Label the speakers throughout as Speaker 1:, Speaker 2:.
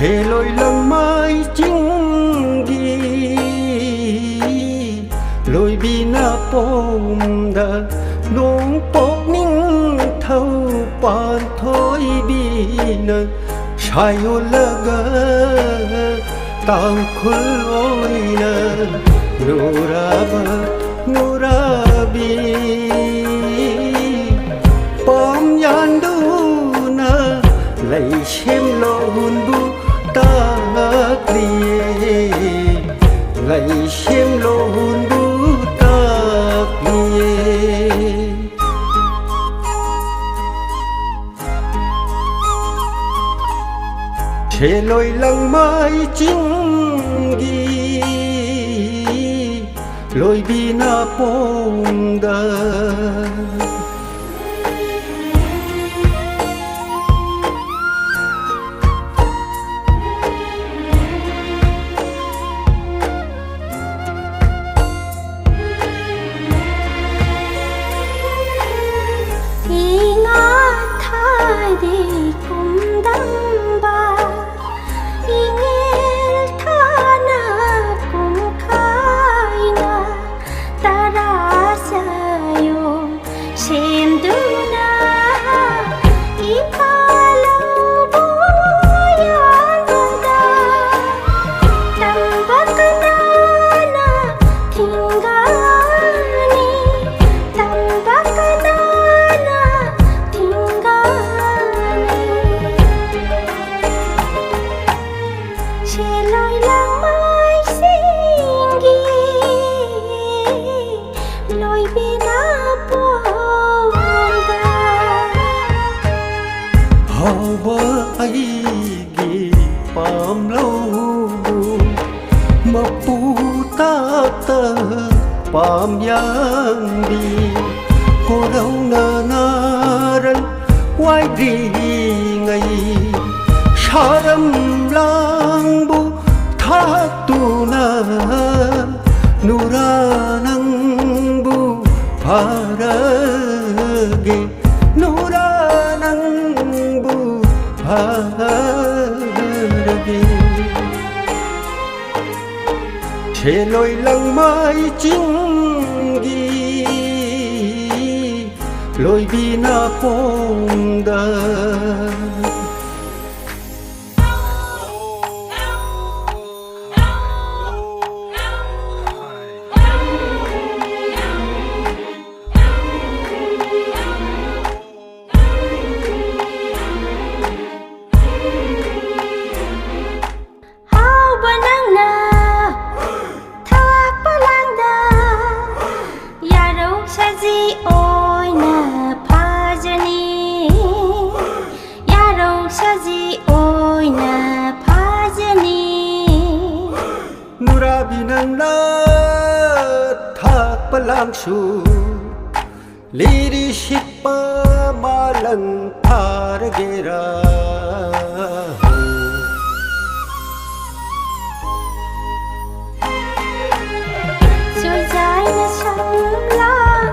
Speaker 1: Thế lối lăng mai chính đi lối bi na pom da nong pok ning thâu pan thôi bi na sai ô laga tao khul oi na nurabi pom yan du na lấy xem lo hun bu ta kriye lấy xem lo hun bu ta kriye che lối lăng mai chính ghi lối bi na pong da
Speaker 2: đi cùng đắm ba ingel thana cùng khai na ta ra sayo xem du na ipalo boyan da tam bakana na thingani tam bakana
Speaker 1: hawa ai gi pam lo ma pu ta ta pam yang di ko đâu na na ran wai di ngai sharam lang bu tha tu na nura nang bu phara ge nura nang bu phara ge che lối lăng mai chính ghi lối bi na pong da binang la thak palang su leadership pa malang thar gera
Speaker 2: so dài na sam lang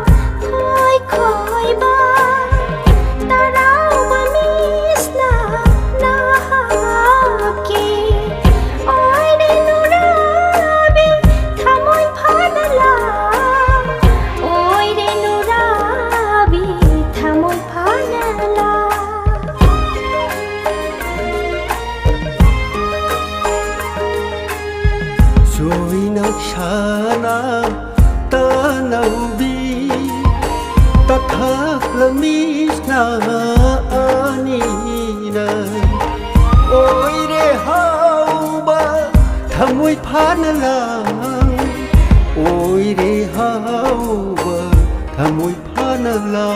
Speaker 2: khoi khoi ba ta rao ba mis na na ha ki oi de nu
Speaker 1: rồi nắc sana ta nau bi ta thak la mis na ani na oi re hau ba thamoi phan la oi re hau ba thamoi phan la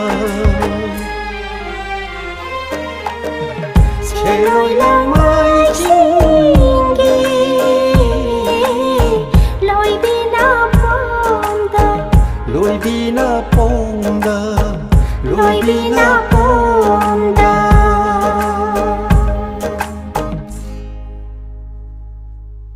Speaker 1: che lối lăng mai chính ghi lối bi na pong da